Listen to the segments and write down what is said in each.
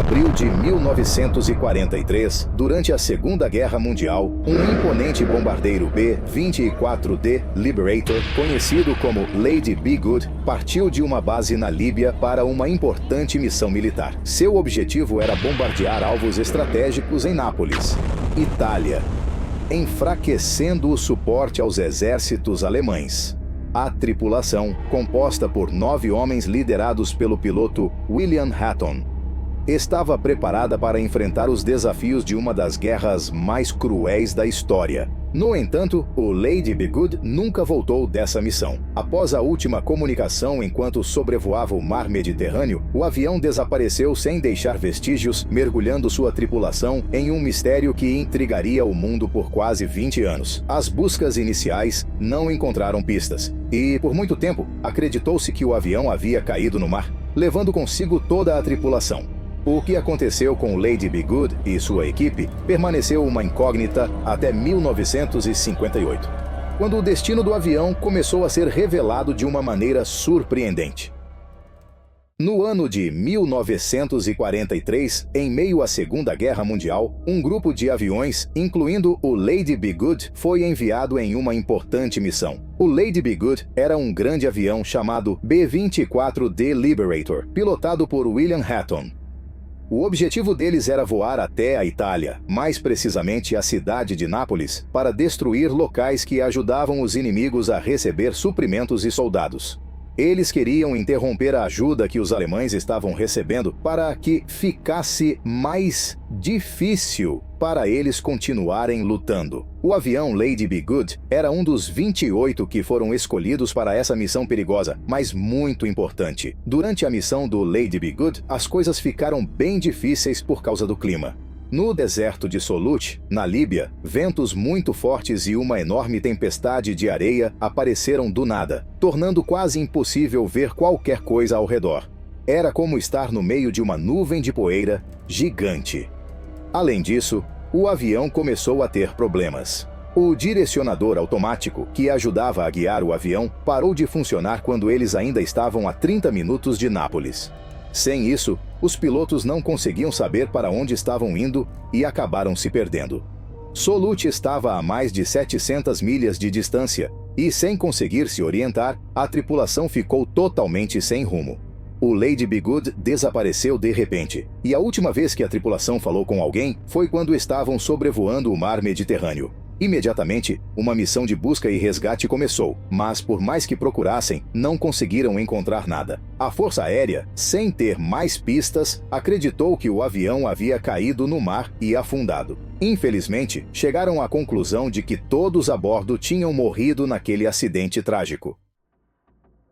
abril de 1943, durante a Segunda Guerra Mundial, um imponente bombardeiro B-24D Liberator, conhecido como Lady Be Good, partiu de uma base na Líbia para uma importante missão militar. Seu objetivo era bombardear alvos estratégicos em Nápoles, Itália, enfraquecendo o suporte aos exércitos alemães. A tripulação, composta por 9 homens liderados pelo piloto William Hatton, estava preparada para enfrentar os desafios de uma das guerras mais cruéis da história. No entanto, o Lady Be Good nunca voltou dessa missão. Após a última comunicação enquanto sobrevoava o mar Mediterrâneo, o avião desapareceu sem deixar vestígios, mergulhando sua tripulação em um mistério que intrigaria o mundo por quase 20 anos. As buscas iniciais não encontraram pistas, e por muito tempo acreditou-se que o avião havia caído no mar, levando consigo toda a tripulação. O que aconteceu com Lady Be Good e sua equipe permaneceu uma incógnita até 1958, quando o destino do avião começou a ser revelado de uma maneira surpreendente. No ano de 1943, em meio à Segunda Guerra Mundial, um grupo de aviões, incluindo o Lady Be Good, foi enviado em uma importante missão. O Lady Be Good era um grande avião chamado B-24D Liberator, pilotado por William Hatton. O objetivo deles era voar até a Itália, mais precisamente a cidade de Nápoles, para destruir locais que ajudavam os inimigos a receber suprimentos e soldados. Eles queriam interromper a ajuda que os alemães estavam recebendo para que ficasse mais difícil para eles continuarem lutando. O avião Lady Be Good era um dos 28 que foram escolhidos para essa missão perigosa, mas muito importante. Durante a missão do Lady Be Good, as coisas ficaram bem difíceis por causa do clima. No deserto de Solute, na Líbia, ventos muito fortes e uma enorme tempestade de areia apareceram do nada, tornando quase impossível ver qualquer coisa ao redor. Era como estar no meio de uma nuvem de poeira gigante. Além disso, o avião começou a ter problemas. O direcionador automático, que ajudava a guiar o avião, parou de funcionar quando eles ainda estavam a 30 minutos de Nápoles. Sem isso, os pilotos não conseguiam saber para onde estavam indo e acabaram se perdendo. Solute estava a mais de 700 milhas de distância e, sem conseguir se orientar, a tripulação ficou totalmente sem rumo. O Lady Be Good desapareceu de repente, e a última vez que a tripulação falou com alguém foi quando estavam sobrevoando o mar Mediterrâneo. Imediatamente, uma missão de busca e resgate começou, mas por mais que procurassem, não conseguiram encontrar nada. A Força Aérea, sem ter mais pistas, acreditou que o avião havia caído no mar e afundado. Infelizmente, chegaram à conclusão de que todos a bordo tinham morrido naquele acidente trágico.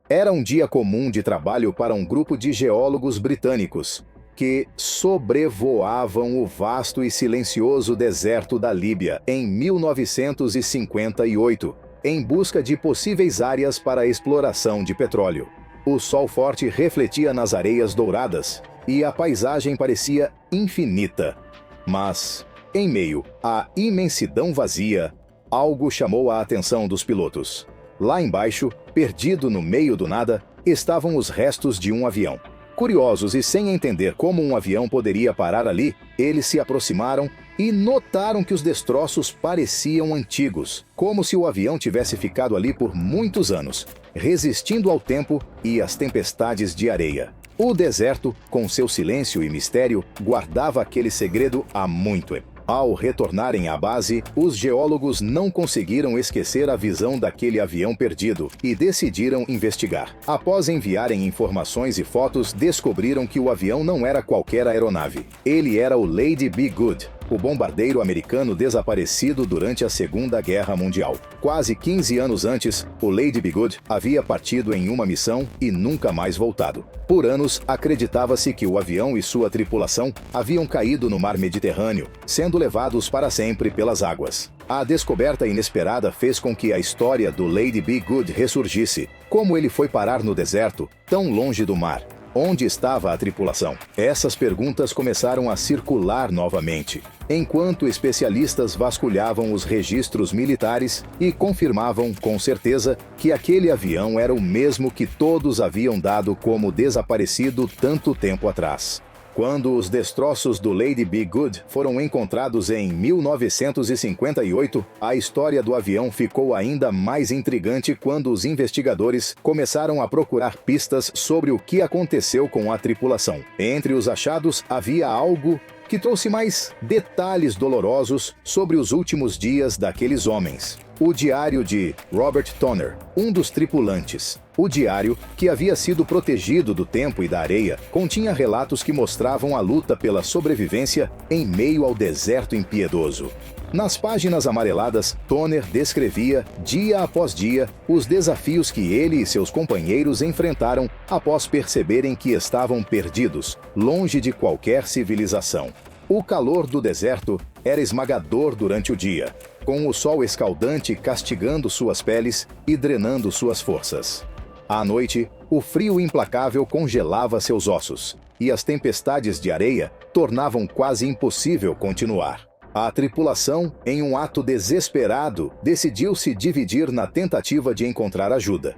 Era um dia comum de trabalho para um grupo de geólogos britânicos, que sobrevoavam o vasto e silencioso deserto da Líbia em 1958, em busca de possíveis áreas para a exploração de petróleo. O sol forte refletia nas areias douradas e a paisagem parecia infinita. Mas, em meio à imensidão vazia, algo chamou a atenção dos pilotos. Lá embaixo, perdido no meio do nada, estavam os restos de um avião. Curiosos e sem entender como um avião poderia parar ali, eles se aproximaram e notaram que os destroços pareciam antigos, como se o avião tivesse ficado ali por muitos anos, resistindo ao tempo e às tempestades de areia. O deserto, com seu silêncio e mistério, guardava aquele segredo há muito tempo. Ao retornarem à base, os geólogos não conseguiram esquecer a visão daquele avião perdido e decidiram investigar. Após enviarem informações e fotos, descobriram que o avião não era qualquer aeronave. Ele era o Lady Be Good, o bombardeiro americano desaparecido durante a Segunda Guerra Mundial. Quase 15 anos antes, o Lady Be Good havia partido em uma missão e nunca mais voltado. Por anos, acreditava-se que o avião e sua tripulação haviam caído no mar Mediterrâneo, sendo levados para sempre pelas águas. A descoberta inesperada fez com que a história do Lady Be Good ressurgisse. Como ele foi parar no deserto, tão longe do mar? Onde estava a tripulação? Essas perguntas começaram a circular novamente, enquanto especialistas vasculhavam os registros militares e confirmavam com certeza que aquele avião era o mesmo que todos haviam dado como desaparecido tanto tempo atrás. Quando os destroços do Lady Be Good foram encontrados em 1958, a história do avião ficou ainda mais intrigante quando os investigadores começaram a procurar pistas sobre o que aconteceu com a tripulação. Entre os achados havia algo que trouxe mais detalhes dolorosos sobre os últimos dias daqueles homens. O diário de Robert Toner, um dos tripulantes. O diário, que havia sido protegido do tempo e da areia, continha relatos que mostravam a luta pela sobrevivência em meio ao deserto impiedoso. Nas páginas amareladas, Toner descrevia, dia após dia, os desafios que ele e seus companheiros enfrentaram após perceberem que estavam perdidos, longe de qualquer civilização. O calor do deserto era esmagador durante o dia, com o sol escaldante castigando suas peles e drenando suas forças. À noite, o frio implacável congelava seus ossos, e as tempestades de areia tornavam quase impossível continuar. A tripulação, em um ato desesperado, decidiu se dividir na tentativa de encontrar ajuda.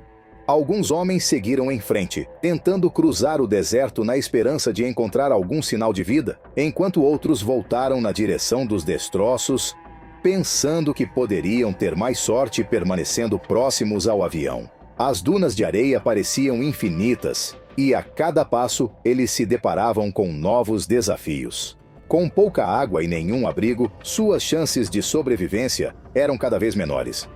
Alguns homens seguiram em frente, tentando cruzar o deserto na esperança de encontrar algum sinal de vida, enquanto outros voltaram na direção dos destroços, pensando que poderiam ter mais sorte permanecendo próximos ao avião. As dunas de areia pareciam infinitas, e a cada passo eles se deparavam com novos desafios. Com pouca água e nenhum abrigo, suas chances de sobrevivência eram cada vez menores.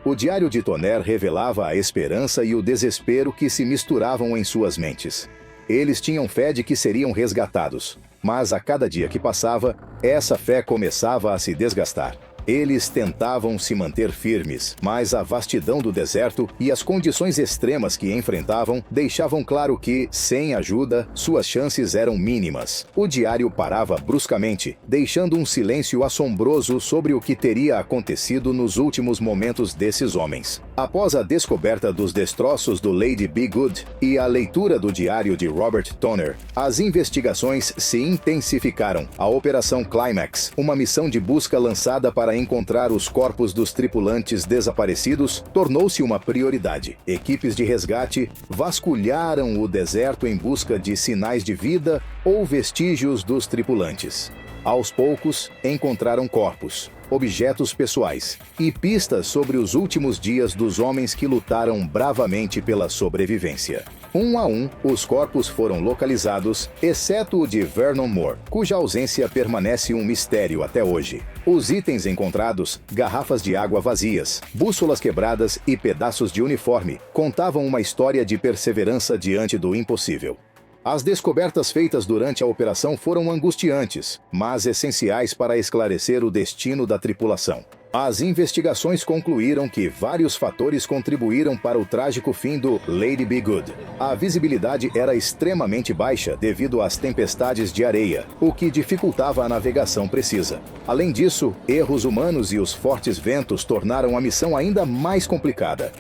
O diário de Toner revelava a esperança e o desespero que se misturavam em suas mentes. Eles tinham fé de que seriam resgatados, mas a cada dia que passava, essa fé começava a se desgastar. Eles tentavam se manter firmes, mas a vastidão do deserto e as condições extremas que enfrentavam deixavam claro que, sem ajuda, suas chances eram mínimas. O diário parava bruscamente, deixando um silêncio assombroso sobre o que teria acontecido nos últimos momentos desses homens. Após a descoberta dos destroços do Lady Be Good e a leitura do diário de Robert Toner, as investigações se intensificaram. A Operação Climax, uma missão de busca lançada para encontrar os corpos dos tripulantes desaparecidos, tornou-se uma prioridade. Equipes de resgate vasculharam o deserto em busca de sinais de vida ou vestígios dos tripulantes. Aos poucos, encontraram corpos, objetos pessoais e pistas sobre os últimos dias dos homens que lutaram bravamente pela sobrevivência. Um a um, os corpos foram localizados, exceto o de Vernon Moore, cuja ausência permanece um mistério até hoje. Os itens encontrados, garrafas de água vazias, bússolas quebradas e pedaços de uniforme, contavam uma história de perseverança diante do impossível. As descobertas feitas durante a operação foram angustiantes, mas essenciais para esclarecer o destino da tripulação. As investigações concluíram que vários fatores contribuíram para o trágico fim do Lady Be Good. A visibilidade era extremamente baixa devido às tempestades de areia, o que dificultava a navegação precisa. Além disso, erros humanos e os fortes ventos tornaram a missão ainda mais complicada.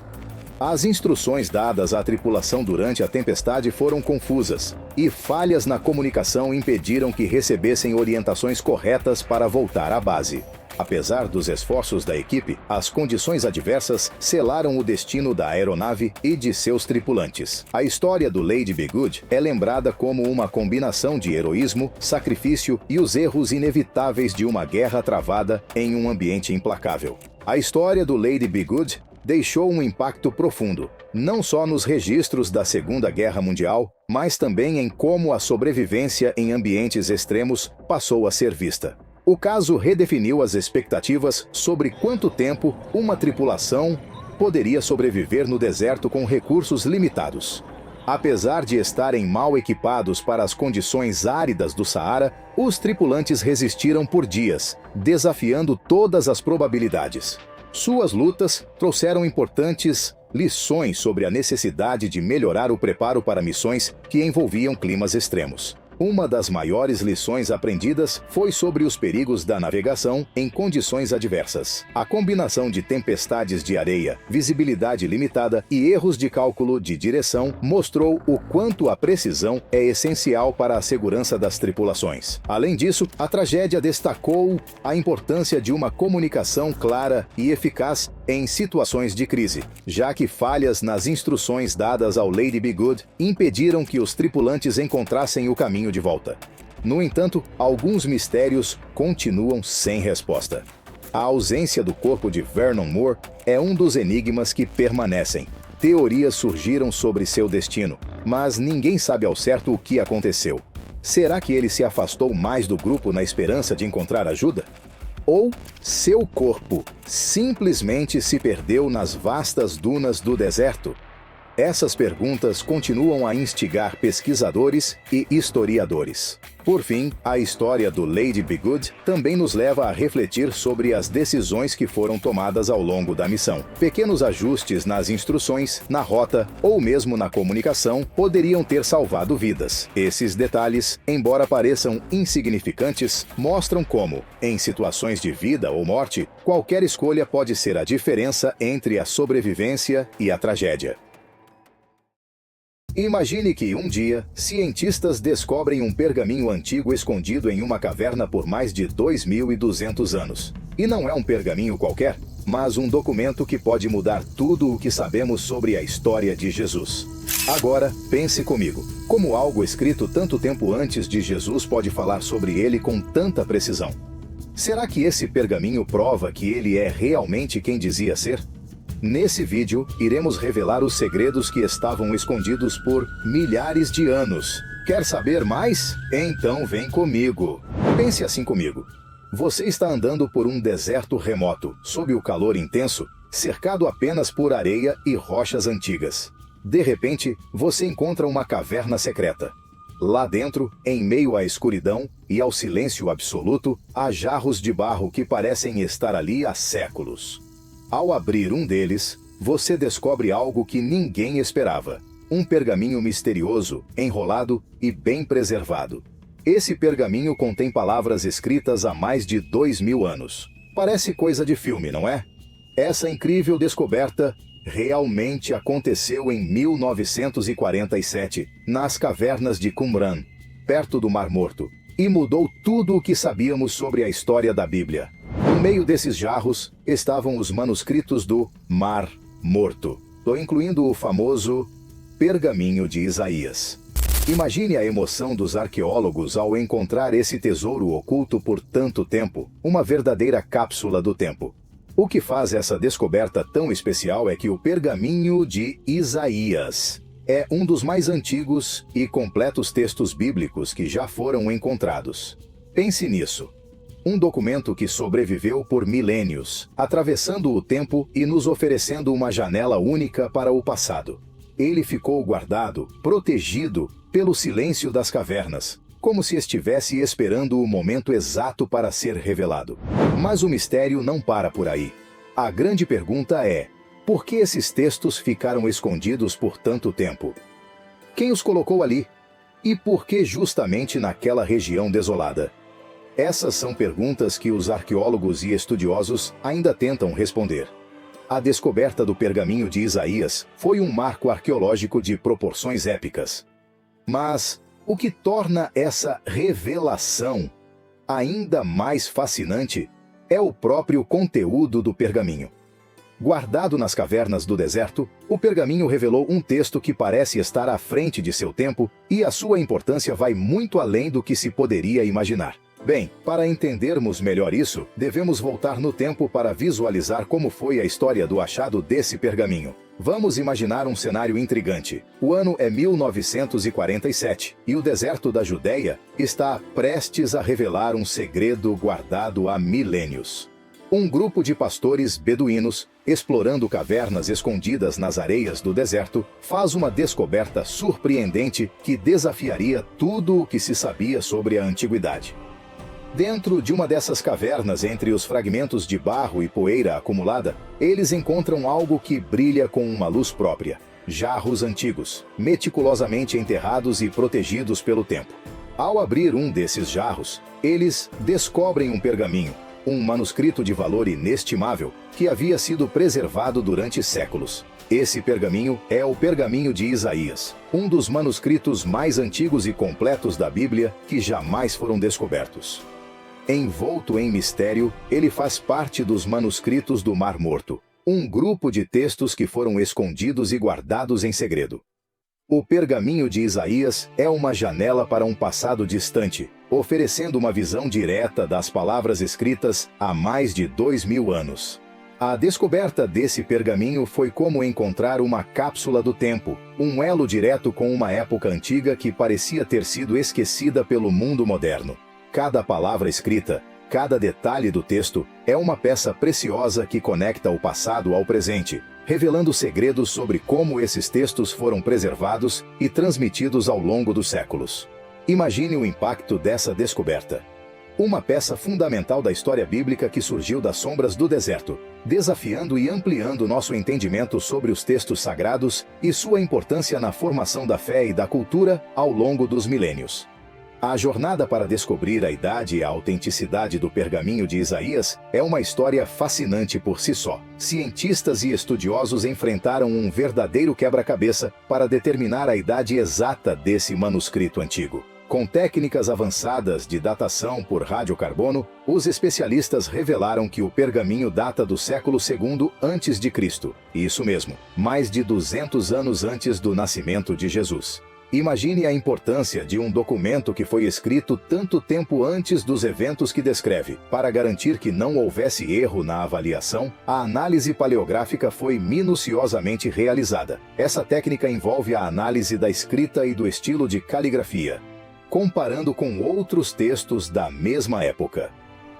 As instruções dadas à tripulação durante a tempestade foram confusas, e falhas na comunicação impediram que recebessem orientações corretas para voltar à base. Apesar dos esforços da equipe, as condições adversas selaram o destino da aeronave e de seus tripulantes. A história do Lady Be Good é lembrada como uma combinação de heroísmo, sacrifício e os erros inevitáveis de uma guerra travada em um ambiente implacável. A história do Lady Be Good deixou um impacto profundo, não só nos registros da Segunda Guerra Mundial, mas também em como a sobrevivência em ambientes extremos passou a ser vista. O caso redefiniu as expectativas sobre quanto tempo uma tripulação poderia sobreviver no deserto com recursos limitados. Apesar de estarem mal equipados para as condições áridas do Saara, os tripulantes resistiram por dias, desafiando todas as probabilidades. Suas lutas trouxeram importantes lições sobre a necessidade de melhorar o preparo para missões que envolviam climas extremos. Uma das maiores lições aprendidas foi sobre os perigos da navegação em condições adversas. A combinação de tempestades de areia, visibilidade limitada e erros de cálculo de direção mostrou o quanto a precisão é essencial para a segurança das tripulações. Além disso, a tragédia destacou a importância de uma comunicação clara e eficaz em situações de crise, já que falhas nas instruções dadas ao Lady Be Good impediram que os tripulantes encontrassem o caminho de volta. No entanto, alguns mistérios continuam sem resposta. A ausência do corpo de Vernon Moore é um dos enigmas que permanecem. Teorias surgiram sobre seu destino, mas ninguém sabe ao certo o que aconteceu. Será que ele se afastou mais do grupo na esperança de encontrar ajuda? Ou seu corpo simplesmente se perdeu nas vastas dunas do deserto? Essas perguntas continuam a instigar pesquisadores e historiadores. Por fim, a história do Lady Be Good também nos leva a refletir sobre as decisões que foram tomadas ao longo da missão. Pequenos ajustes nas instruções, na rota ou mesmo na comunicação poderiam ter salvado vidas. Esses detalhes, embora pareçam insignificantes, mostram como, em situações de vida ou morte, qualquer escolha pode ser a diferença entre a sobrevivência e a tragédia. Imagine que um dia, cientistas descobrem um pergaminho antigo escondido em uma caverna por mais de 2.200 anos. E não é um pergaminho qualquer, mas um documento que pode mudar tudo o que sabemos sobre a história de Jesus. Agora, pense comigo, como algo escrito tanto tempo antes de Jesus pode falar sobre ele com tanta precisão? Será que esse pergaminho prova que ele é realmente quem dizia ser? Nesse vídeo, iremos revelar os segredos que estavam escondidos por milhares de anos. Quer saber mais? Então vem comigo. Pense assim comigo. Você está andando por um deserto remoto, sob o calor intenso, cercado apenas por areia e rochas antigas. De repente, você encontra uma caverna secreta. Lá dentro, em meio à escuridão e ao silêncio absoluto, há jarros de barro que parecem estar ali há séculos. Ao abrir um deles, você descobre algo que ninguém esperava. Um pergaminho misterioso, enrolado e bem preservado. Esse pergaminho contém palavras escritas há mais de 2.000 anos. Parece coisa de filme, não é? Essa incrível descoberta realmente aconteceu em 1947, nas cavernas de Qumran, perto do Mar Morto, e mudou tudo o que sabíamos sobre a história da Bíblia. No meio desses jarros estavam os manuscritos do Mar Morto, incluindo o famoso Pergaminho de Isaías. Imagine a emoção dos arqueólogos ao encontrar esse tesouro oculto por tanto tempo, uma verdadeira cápsula do tempo. O que faz essa descoberta tão especial é que o Pergaminho de Isaías é um dos mais antigos e completos textos bíblicos que já foram encontrados. Pense nisso. Um documento que sobreviveu por milênios, atravessando o tempo e nos oferecendo uma janela única para o passado. Ele ficou guardado, protegido, pelo silêncio das cavernas, como se estivesse esperando o momento exato para ser revelado. Mas o mistério não para por aí. A grande pergunta é: por que esses textos ficaram escondidos por tanto tempo? Quem os colocou ali? E por que justamente naquela região desolada? Essas são perguntas que os arqueólogos e estudiosos ainda tentam responder. A descoberta do Pergaminho de Isaías foi um marco arqueológico de proporções épicas. Mas o que torna essa revelação ainda mais fascinante é o próprio conteúdo do pergaminho. Guardado nas cavernas do deserto, o pergaminho revelou um texto que parece estar à frente de seu tempo, e a sua importância vai muito além do que se poderia imaginar. Bem, para entendermos melhor isso, devemos voltar no tempo para visualizar como foi a história do achado desse pergaminho. Vamos imaginar um cenário intrigante. O ano é 1947, e o deserto da Judéia está prestes a revelar um segredo guardado há milênios. Um grupo de pastores beduínos, explorando cavernas escondidas nas areias do deserto, faz uma descoberta surpreendente que desafiaria tudo o que se sabia sobre a antiguidade. Dentro de uma dessas cavernas, entre os fragmentos de barro e poeira acumulada, eles encontram algo que brilha com uma luz própria. Jarros antigos, meticulosamente enterrados e protegidos pelo tempo. Ao abrir um desses jarros, eles descobrem um pergaminho, um manuscrito de valor inestimável, que havia sido preservado durante séculos. Esse pergaminho é o Pergaminho de Isaías, um dos manuscritos mais antigos e completos da Bíblia que jamais foram descobertos. Envolto em mistério, ele faz parte dos manuscritos do Mar Morto, um grupo de textos que foram escondidos e guardados em segredo. O Pergaminho de Isaías é uma janela para um passado distante, oferecendo uma visão direta das palavras escritas há mais de 2000 anos. A descoberta desse pergaminho foi como encontrar uma cápsula do tempo, um elo direto com uma época antiga que parecia ter sido esquecida pelo mundo moderno. Cada palavra escrita, cada detalhe do texto, é uma peça preciosa que conecta o passado ao presente, revelando segredos sobre como esses textos foram preservados e transmitidos ao longo dos séculos. Imagine o impacto dessa descoberta. Uma peça fundamental da história bíblica que surgiu das sombras do deserto, desafiando e ampliando nosso entendimento sobre os textos sagrados e sua importância na formação da fé e da cultura ao longo dos milênios. A jornada para descobrir a idade e a autenticidade do pergaminho de Isaías é uma história fascinante por si só. Cientistas e estudiosos enfrentaram um verdadeiro quebra-cabeça para determinar a idade exata desse manuscrito antigo. Com técnicas avançadas de datação por radiocarbono, os especialistas revelaram que o pergaminho data do século II a.C. Isso mesmo, mais de 200 anos antes do nascimento de Jesus. Imagine a importância de um documento que foi escrito tanto tempo antes dos eventos que descreve. Para garantir que não houvesse erro na avaliação, a análise paleográfica foi minuciosamente realizada. Essa técnica envolve a análise da escrita e do estilo de caligrafia, comparando com outros textos da mesma época.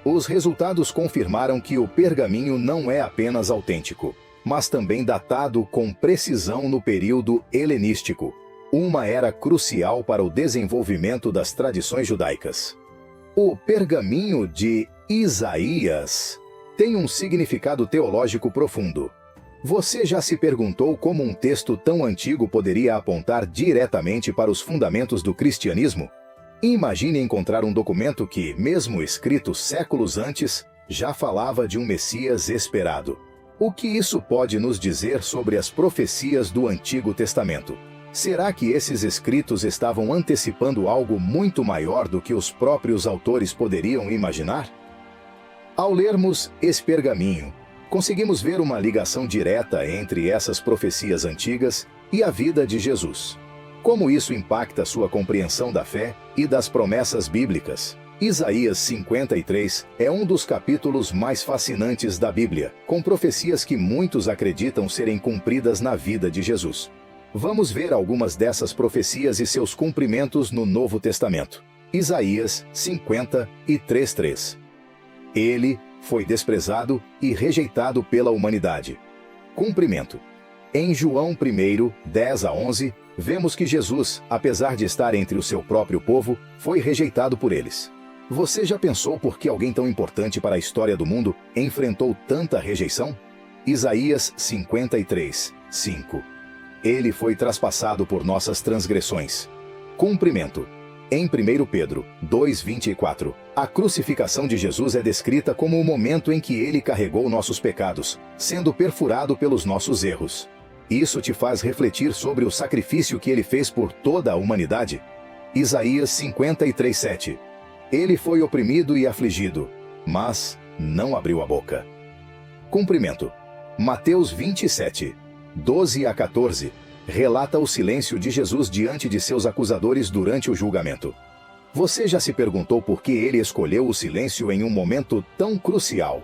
Os resultados confirmaram que o pergaminho não é apenas autêntico, mas também datado com precisão no período helenístico, uma era crucial para o desenvolvimento das tradições judaicas. O pergaminho de Isaías tem um significado teológico profundo. Você já se perguntou como um texto tão antigo poderia apontar diretamente para os fundamentos do cristianismo? Imagine encontrar um documento que, mesmo escrito séculos antes, já falava de um Messias esperado. O que isso pode nos dizer sobre as profecias do Antigo Testamento? Será que esses escritos estavam antecipando algo muito maior do que os próprios autores poderiam imaginar? Ao lermos esse pergaminho, conseguimos ver uma ligação direta entre essas profecias antigas e a vida de Jesus. Como isso impacta sua compreensão da fé e das promessas bíblicas? Isaías 53 é um dos capítulos mais fascinantes da Bíblia, com profecias que muitos acreditam serem cumpridas na vida de Jesus. Vamos ver algumas dessas profecias e seus cumprimentos no Novo Testamento. Isaías 53:3. Ele foi desprezado e rejeitado pela humanidade. Cumprimento. Em João 1, 10-11, vemos que Jesus, apesar de estar entre o seu próprio povo, foi rejeitado por eles. Você já pensou por que alguém tão importante para a história do mundo enfrentou tanta rejeição? Isaías 53:5. Ele foi traspassado por nossas transgressões. Cumprimento. Em 1 Pedro 2:24, a crucificação de Jesus é descrita como o momento em que ele carregou nossos pecados, sendo perfurado pelos nossos erros. Isso te faz refletir sobre o sacrifício que ele fez por toda a humanidade? Isaías 53:7. Ele foi oprimido e afligido, mas não abriu a boca. Cumprimento. Mateus 27:12-14, relata o silêncio de Jesus diante de seus acusadores durante o julgamento. Você já se perguntou por que ele escolheu o silêncio em um momento tão crucial?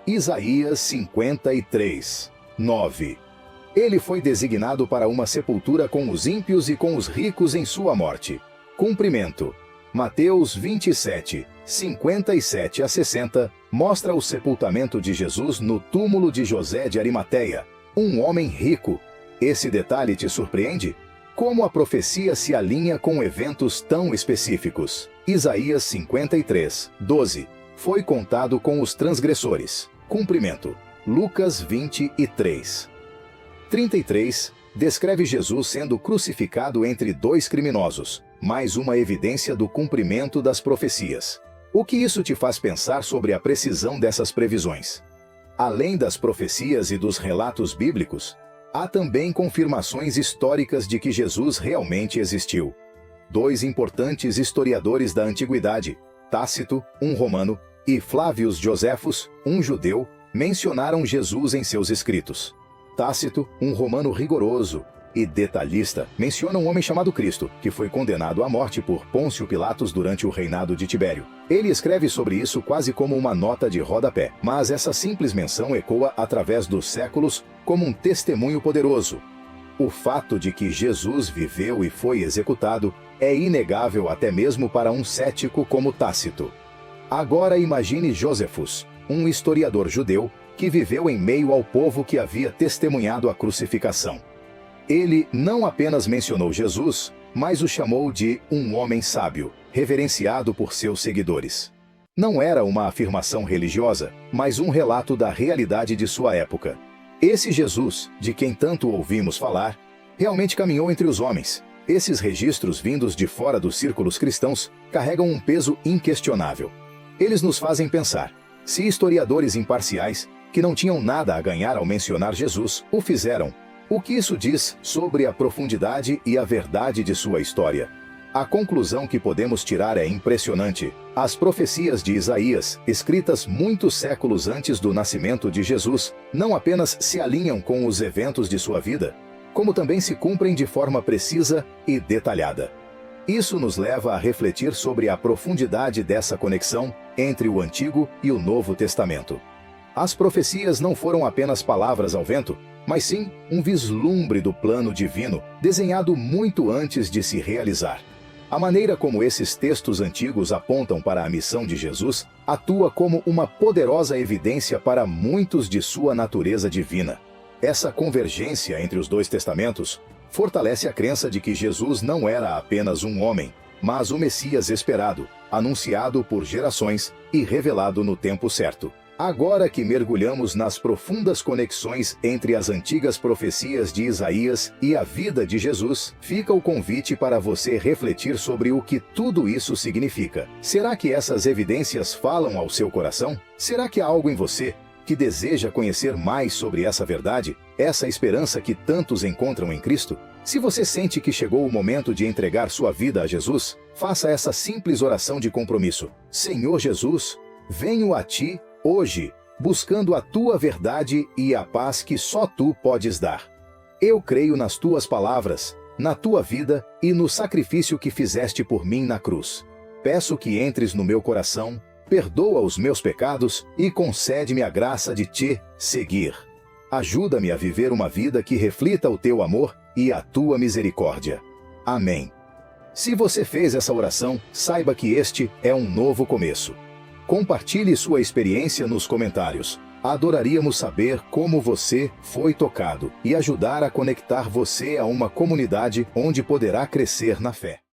Isaías 53:9. Ele foi designado para uma sepultura com os ímpios e com os ricos em sua morte. Cumprimento. Mateus 27:57-60, mostra o sepultamento de Jesus no túmulo de José de Arimateia, um homem rico. Esse detalhe te surpreende? Como a profecia se alinha com eventos tão específicos? Isaías 53:12. Foi contado com os transgressores. Cumprimento. Lucas 23:33. Descreve Jesus sendo crucificado entre dois criminosos, mais uma evidência do cumprimento das profecias. O que isso te faz pensar sobre a precisão dessas previsões? Além das profecias e dos relatos bíblicos, há também confirmações históricas de que Jesus realmente existiu. Dois importantes historiadores da antiguidade, Tácito, um romano, e Flávios Joséfos, um judeu, mencionaram Jesus em seus escritos. Tácito, um romano rigoroso, e detalhista, menciona um homem chamado Cristo, que foi condenado à morte por Pôncio Pilatos durante o reinado de Tibério. Ele escreve sobre isso quase como uma nota de rodapé, mas essa simples menção ecoa através dos séculos como um testemunho poderoso. O fato de que Jesus viveu e foi executado é inegável até mesmo para um cético como Tácito. Agora imagine Joséfus, um historiador judeu que viveu em meio ao povo que havia testemunhado a crucificação. Ele não apenas mencionou Jesus, mas o chamou de um homem sábio, reverenciado por seus seguidores. Não era uma afirmação religiosa, mas um relato da realidade de sua época. Esse Jesus, de quem tanto ouvimos falar, realmente caminhou entre os homens. Esses registros vindos de fora dos círculos cristãos carregam um peso inquestionável. Eles nos fazem pensar, se historiadores imparciais, que não tinham nada a ganhar ao mencionar Jesus, o fizeram, o que isso diz sobre a profundidade e a verdade de sua história? A conclusão que podemos tirar é impressionante. As profecias de Isaías, escritas muitos séculos antes do nascimento de Jesus, não apenas se alinham com os eventos de sua vida, como também se cumprem de forma precisa e detalhada. Isso nos leva a refletir sobre a profundidade dessa conexão entre o Antigo e o Novo Testamento. As profecias não foram apenas palavras ao vento, mas sim um vislumbre do plano divino, desenhado muito antes de se realizar. A maneira como esses textos antigos apontam para a missão de Jesus atua como uma poderosa evidência para muitos de sua natureza divina. Essa convergência entre os dois testamentos fortalece a crença de que Jesus não era apenas um homem, mas o Messias esperado, anunciado por gerações e revelado no tempo certo. Agora que mergulhamos nas profundas conexões entre as antigas profecias de Isaías e a vida de Jesus, fica o convite para você refletir sobre o que tudo isso significa. Será que essas evidências falam ao seu coração? Será que há algo em você que deseja conhecer mais sobre essa verdade, essa esperança que tantos encontram em Cristo? Se você sente que chegou o momento de entregar sua vida a Jesus, faça essa simples oração de compromisso. Senhor Jesus, venho a Ti hoje, buscando a Tua verdade e a paz que só Tu podes dar. Eu creio nas Tuas palavras, na Tua vida e no sacrifício que fizeste por mim na cruz. Peço que entres no meu coração, perdoa os meus pecados e concede-me a graça de Te seguir. Ajuda-me a viver uma vida que reflita o Teu amor e a Tua misericórdia. Amém. Se você fez essa oração, saiba que este é um novo começo. Compartilhe sua experiência nos comentários. Adoraríamos saber como você foi tocado e ajudar a conectar você a uma comunidade onde poderá crescer na fé.